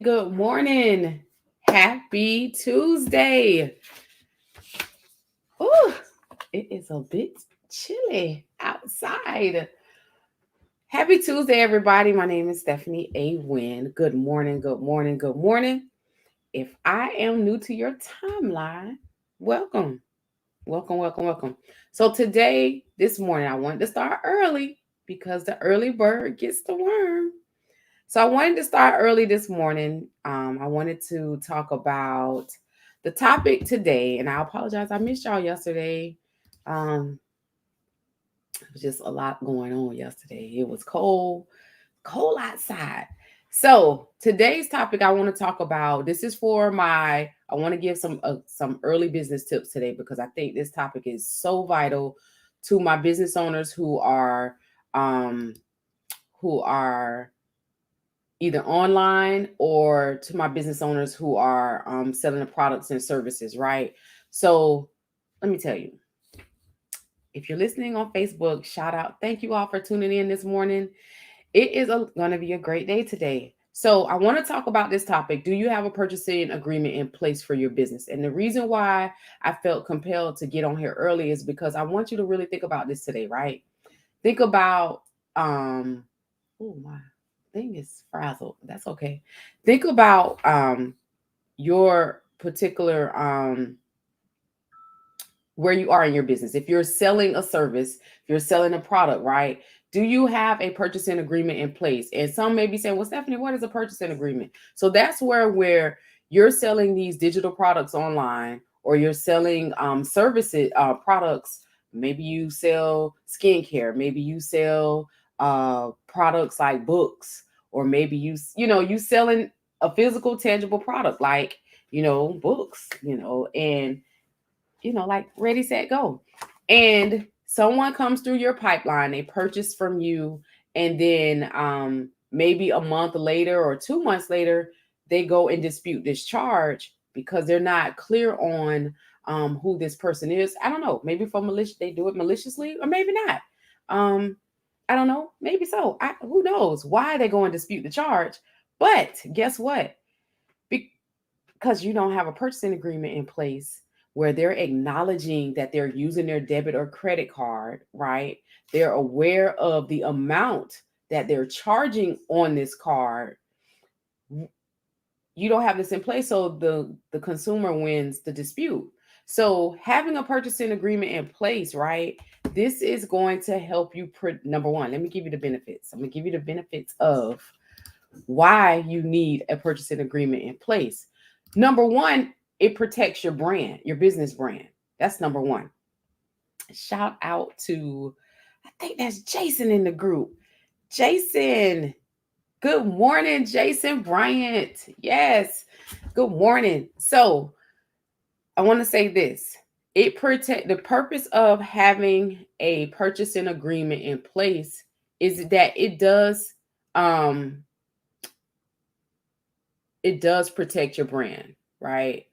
Good morning. Happy Tuesday. Ooh, it is a bit chilly outside. Happy Tuesday, everybody. My name is Stephanie A. Wynn. Good morning, good morning, good morning. If I am new to your timeline, welcome. Welcome, welcome, welcome. So today, this morning, I wanted to start early because the early bird gets the worm. So I wanted to start early this morning. I wanted to talk about the topic today, and I apologize. I missed y'all yesterday. Um, it was just a lot going on yesterday. It was cold, cold outside. So today's topic I want to talk about. This is for my. I want to give some early business tips today because I think this topic is so vital to my business owners um, who are either online or to my business owners who are selling the products and services, right? So let me tell you, if you're listening on Facebook, shout out. Thank you all for tuning in this morning. It is going to be a great day today. So I want to talk about this topic. Do you have a purchasing agreement in place for your business? And the reason why I felt compelled to get on here early is because I want you to really think about this today, right? Think about oh my thing is frazzled. That's okay. Think about your particular where you are in your business. If you're selling a service, if you're selling a product, right? Do you have a purchasing agreement in place? And some may be saying, well, Stephanie, what is a purchasing agreement? So that's where you're selling these digital products online, or you're selling services, products. Maybe you sell skincare, maybe you sell products like books, or maybe you selling a physical, tangible product like books, and like ready, set, go. And someone comes through your pipeline, they purchase from you, and then maybe a month later or 2 months later, they go and dispute this charge because they're not clear on who this person is. I don't know. Maybe for malicious, they do it maliciously, or maybe not. Um, I don't know. Maybe so. Who knows why they go and dispute the charge? But guess what? Because you don't have a purchasing agreement in place where they're acknowledging that they're using their debit or credit card, right? They're aware of the amount that they're charging on this card. You don't have this in place, so the consumer wins the dispute. So having a purchasing agreement in place, right? This is going to help you. Number one, let me give you the benefits. I'm going to give you the benefits of why you need a purchasing agreement in place. Number one, it protects your brand, your business brand. That's number one. Shout out to, I think that's Jason in the group. Jason, good morning, Jason Bryant. Yes, good morning. So I want to say this. The purpose of having a purchasing agreement in place is that um it does protect your brand, right?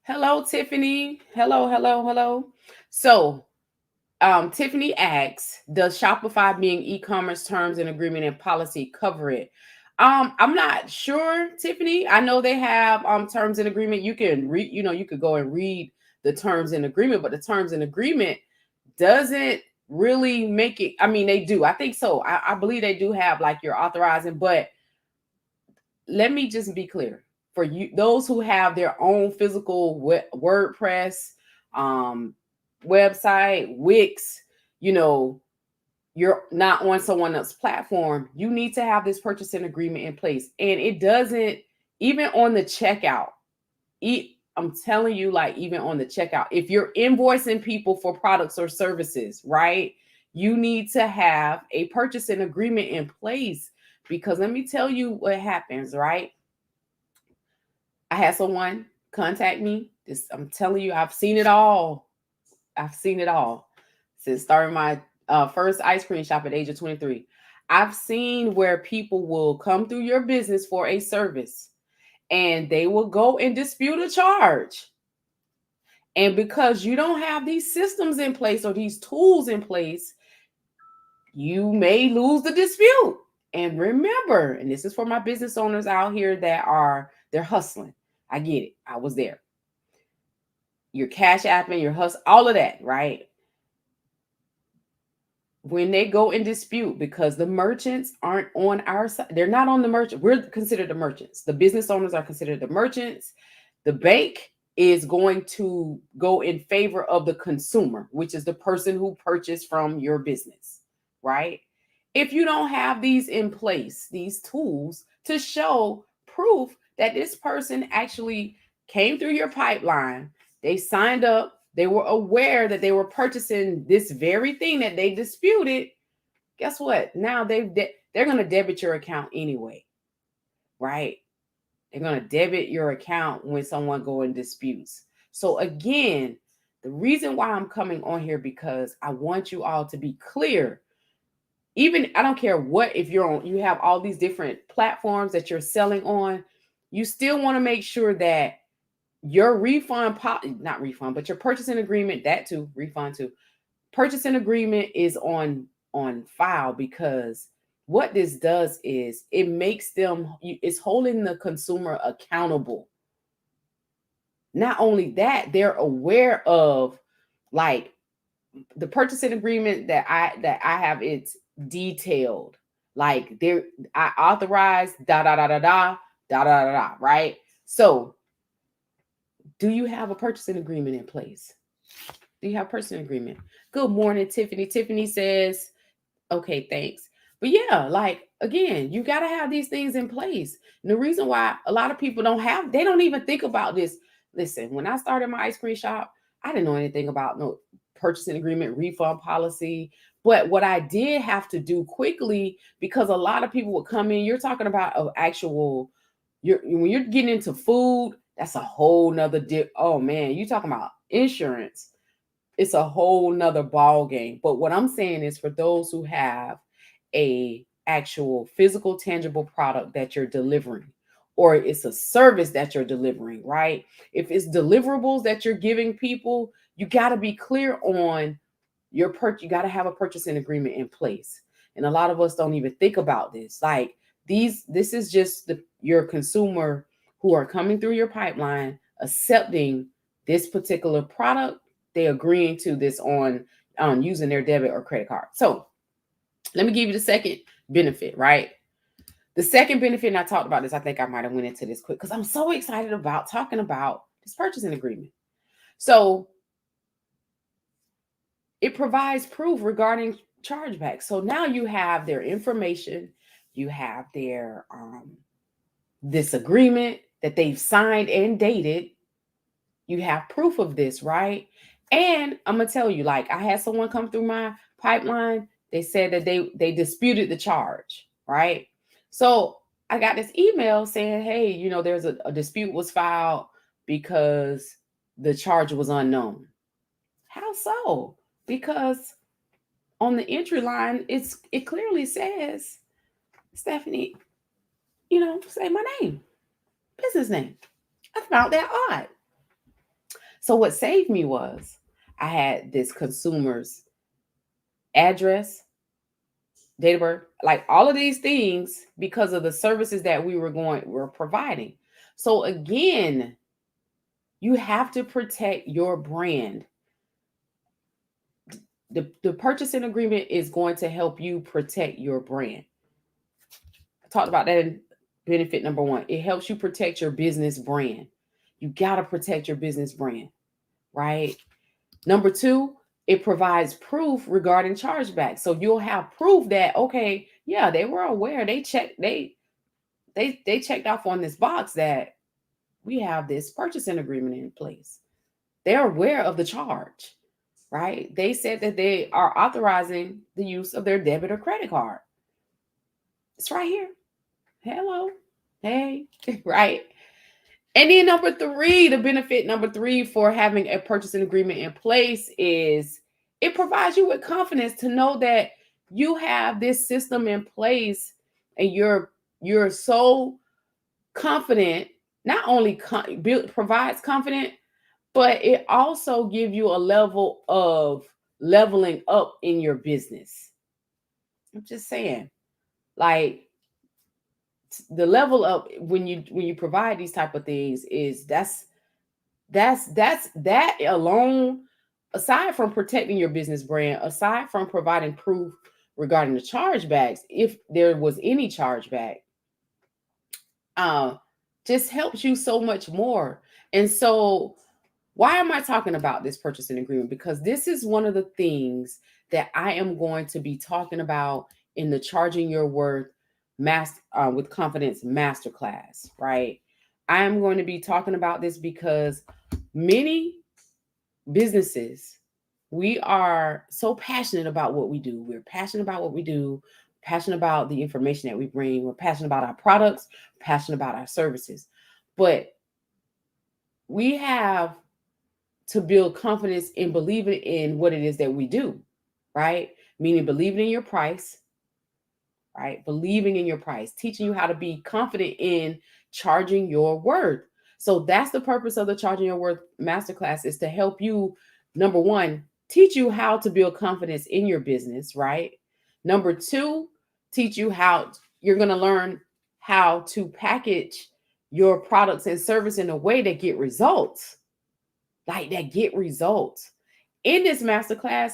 Hello, Tiffany. Hello, hello, hello. So, Tiffany asks, does Shopify being e-commerce terms and agreement and policy cover it? I'm not sure, Tiffany. I know they have terms and agreement. You can read, you could go and read the terms and agreement, but the terms and agreement doesn't really make it. I mean, they do. I think so. I believe they do have like your authorizing, but let me just be clear for you, those who have their own physical WordPress um, website, Wix, you know, you're not on someone else's platform. You need to have this purchasing agreement in place, and it doesn't even on the checkout. I'm telling you, like even on the checkout, if you're invoicing people for products or services, right? You need to have a purchasing agreement in place because let me tell you what happens, right? I had someone contact me. I'm telling you, I've seen it all. I've seen it all since starting my first ice cream shop at the age of 23. I've seen where people will come through your business for a service and they will go and dispute a charge. And because you don't have these systems in place or these tools in place, you may lose the dispute. And remember, and this is for my business owners out here that are They're hustling. I get it. I was there. Your cash apping, your hustle, all of that, right? When they go in dispute because the merchants aren't on our side, they're not on the merchant. We're considered the merchants. The business owners are considered the merchants. The bank is going to go in favor of the consumer, which is the person who purchased from your business, right? If you don't have these in place, these tools to show proof that this person actually came through your pipeline, they signed up, they were aware that they were purchasing this very thing that they disputed, guess what? Now they're going to debit your account anyway, right? They're going to debit your account when someone go in disputes. So again, the reason why I'm coming on here, because I want you all to be clear. Even, I don't care what, if you're on, you have all these different platforms that you're selling on, you still want to make sure that your not refund, but your purchasing agreement, that too, refund too, purchasing agreement is on file, because what this does is it makes them, it's holding the consumer accountable. Not only that, they're aware of, like, the purchasing agreement that I have, it's detailed. Like, I authorize da da da da da da da da da, right? So, do you have a purchasing agreement in place? Do you have a purchasing agreement? Good morning, Tiffany. Tiffany says, okay, thanks. But yeah, like, again, you got to have these things in place. And the reason why a lot of people they don't even think about this. Listen, when I started my ice cream shop, I didn't know anything about no purchasing agreement, refund policy. But what I did have to do quickly, because a lot of people would come in, you're talking about an actual, when you're getting into food, that's a whole nother oh man, you talking about insurance. It's a whole nother ball game. But what I'm saying is, for those who have a actual physical, tangible product that you're delivering, or it's a service that you're delivering, right? If it's deliverables that you're giving people, you got to be clear on your you got to have a purchasing agreement in place. And a lot of us don't even think about this. Like, this is just your consumer who are coming through your pipeline, accepting this particular product. They agreeing to this on using their debit or credit card. So let me give you the second benefit, right? The second benefit, and I talked about this, I think I might have went into this quick because I'm so excited about talking about this purchasing agreement. So it provides proof regarding chargeback. So now you have their information, you have their this agreement that they've signed and dated. You have proof of this, right? And I'm gonna tell you, like, I had someone come through my pipeline. They said that they disputed the charge, right? So I got this email saying, hey, there's a dispute was filed because the charge was unknown. How so? Because on the entry line, it clearly says, Stephanie, say my name, business name. I found that odd. So what saved me was I had this consumer's address, date of birth, like all of these things, because of the services that we're providing. So again, you have to protect your brand. The purchasing agreement is going to help you protect your brand. I talked about that in benefit number 1. It helps you protect your business brand. You got to protect your business brand, right? Number 2, it provides proof regarding chargeback. So you'll have proof that, okay, yeah, they were aware. They checked, they checked off on this box that we have this purchasing agreement in place. They're aware of the charge, right? They said that they are authorizing the use of their debit or credit card. It's right here. Hello. Hey, right? And then number 3, the benefit number 3 for having a purchasing agreement in place is it provides you with confidence to know that you have this system in place, and you're so confident. Not only provides confidence, but it also gives you a level of leveling up in your business. I'm just saying, like, the level of when you provide these type of things is that alone, aside from protecting your business brand, aside from providing proof regarding the chargebacks, if there was any chargeback, just helps you so much more. And so why am I talking about this purchasing agreement? Because this is one of the things that I am going to be talking about in the Charging Your Worth with Confidence Masterclass, right? I am going to be talking about this because many businesses, we are so passionate about what we do. We're passionate about what we do, passionate about the information that we bring. We're passionate about our products, passionate about our services. But we have to build confidence in believing in what it is that we do, right? Meaning believing in your price, right? Believing in your price, teaching you how to be confident in charging your worth. So that's the purpose of the Charging Your Worth Masterclass, is to help you, number one, teach you how to build confidence in your business, right? Number two, teach you how you're going to learn how to package your products and service in a way that get results, In this masterclass,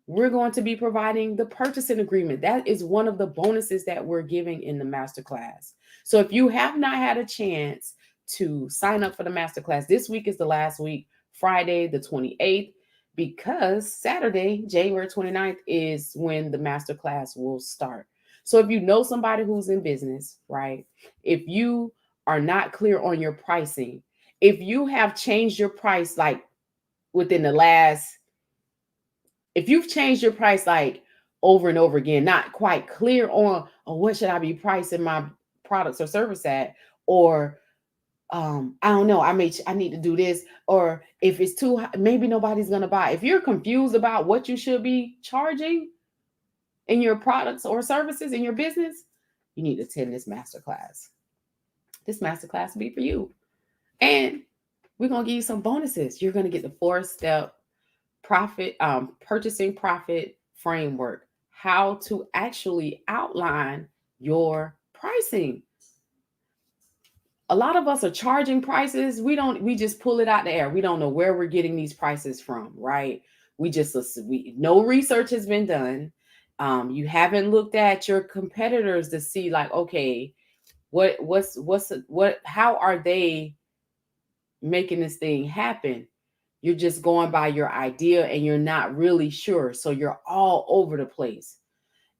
we're going to be providing the purchasing agreement. That is one of the bonuses that we're giving in the masterclass. So if you have not had a chance to sign up for the masterclass, this week is the last week, Friday the 28th, because Saturday, January 29th, is when the masterclass will start. So if you know somebody who's in business, right? If you are not clear on your pricing, if you have changed your price like within the last, if you've changed your price like over and over again, not quite clear on what should I be pricing my products or service at, or I don't know, I need to do this, or if it's too high, maybe nobody's gonna buy. If you're confused about what you should be charging in your products or services in your business, you need to attend this masterclass. This masterclass will be for you. And we're going to give you some bonuses. You're going to get the 4-step purchasing profit framework, how to actually outline your pricing. A lot of us are charging prices. We just pull it out the air. We don't know where we're getting these prices from, right? No research has been done. You haven't looked at your competitors to see like, okay, how are they making this thing happen? You're just going by your idea and you're not really sure. So you're all over the place.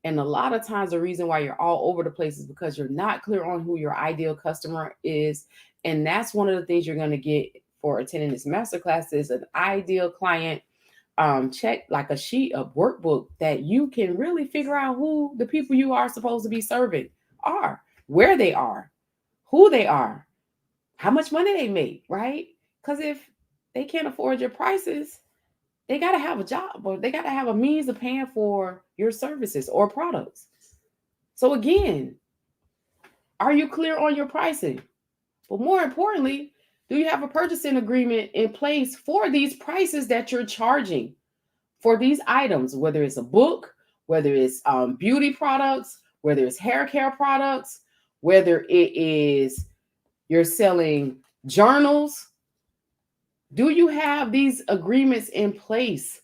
And a lot of times the reason why you're all over the place is because you're not clear on who your ideal customer is. And that's one of the things you're going to get for attending this masterclass is an ideal client check, like a sheet of workbook that you can really figure out who the people you are supposed to be serving are, where they are, who they are, how much money they make, right? Because if they can't afford your prices, they got to have a job or they got to have a means of paying for your services or products. So again, are you clear on your pricing? But more importantly, do you have a purchasing agreement in place for these prices that you're charging for these items, whether it's a book, whether it's beauty products, whether it's hair care products, whether it is you're selling journals? Do you have these agreements in place?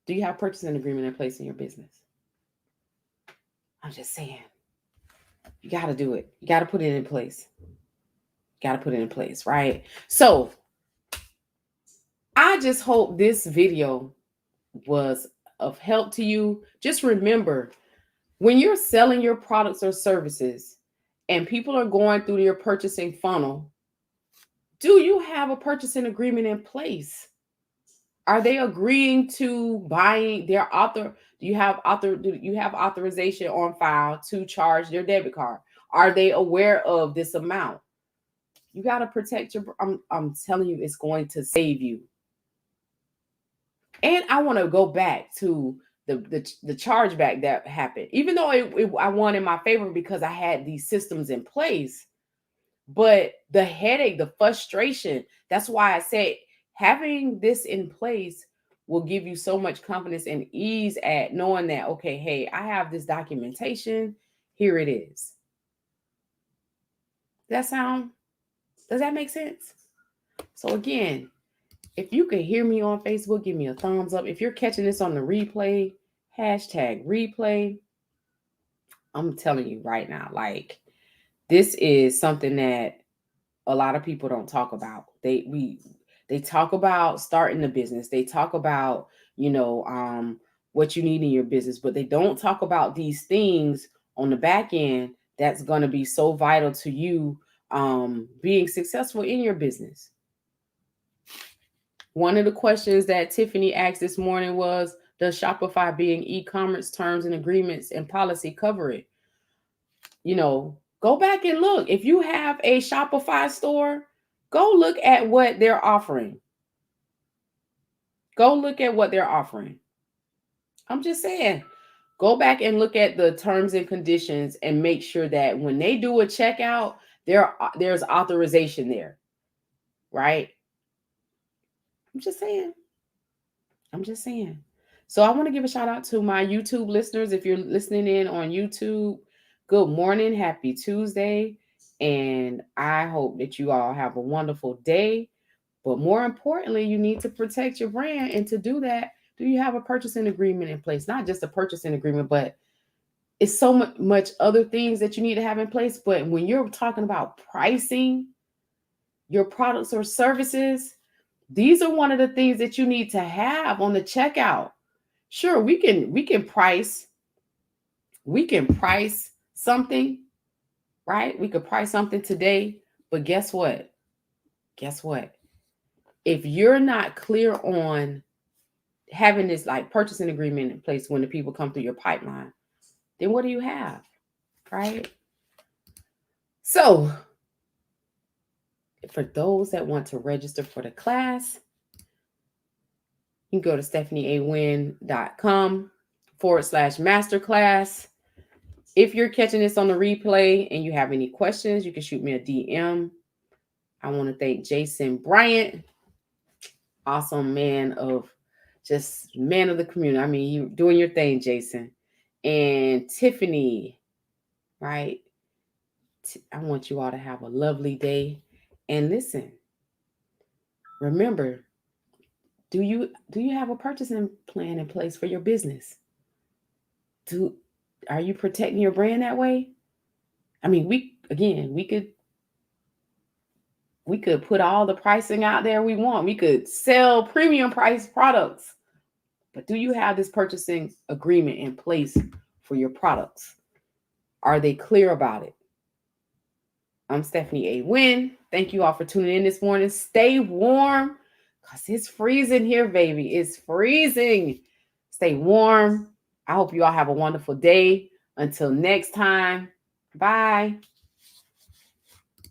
Do you have purchasing agreement in place in your business? I'm just saying, you got to do it. You got to put it in place. Got to put it in place, right? So I just hope this video was of help to you. Just remember, when you're selling your products or services and people are going through your purchasing funnel, do you have a purchasing agreement in place? Are they agreeing to buying their author? Do you have authorization on file to charge their debit card? Are they aware of this amount? You got to protect your, I'm telling you, it's going to save you. And I want to go back to the chargeback that happened, even though I won in my favor because I had these systems in place. But the headache, the frustration, that's why I say having this in place will give you so much confidence and ease at knowing that, okay, hey, I have this documentation. Here it is. Does that make sense? So again, if you can hear me on Facebook, give me a thumbs up. If you're catching this on the replay, #replay, I'm telling you right now, like, this is something that a lot of people don't talk about. They talk about starting the business. They talk about, what you need in your business, but they don't talk about these things on the back end that's going to be so vital to you being successful in your business. One of the questions that Tiffany asked this morning was, does Shopify being e-commerce terms and agreements and policy cover it? Go back and look. If you have a Shopify store, go look at what they're offering. Go look at what they're offering. I'm just saying, go back and look at the terms and conditions and make sure that when they do a checkout, there's authorization there, right? I'm just saying. So I want to give a shout out to my YouTube listeners. If you're listening in on YouTube, good morning, happy Tuesday. And I hope that you all have a wonderful day. But more importantly, you need to protect your brand. And to do that, do you have a purchasing agreement in place? Not just a purchasing agreement, but it's so much other things that you need to have in place. But when you're talking about pricing your products or services, these are one of the things that you need to have on the checkout. Sure, we can price something, right? We could price something today, but guess what? If you're not clear on having this like purchasing agreement in place when the people come through your pipeline, then what do you have, right? So for those that want to register for the class, you can go to stephaniewin.com/masterclass. If you're catching this on the replay and you have any questions, you can shoot me a DM. I want to thank Jason Bryant, awesome man of the community. I mean, you doing your thing, Jason. And Tiffany, right? I want you all to have a lovely day. And listen, remember, do you have a purchasing plan in place for your business? Are you protecting your brand that way? I mean, we could put all the pricing out there we want. We could sell premium price products. But do you have this purchasing agreement in place for your products? Are they clear about it? I'm Stephanie A. Wynn. Thank you all for tuning in this morning. Stay warm because it's freezing here, baby. It's freezing. Stay warm. I hope you all have a wonderful day. Until next time, bye.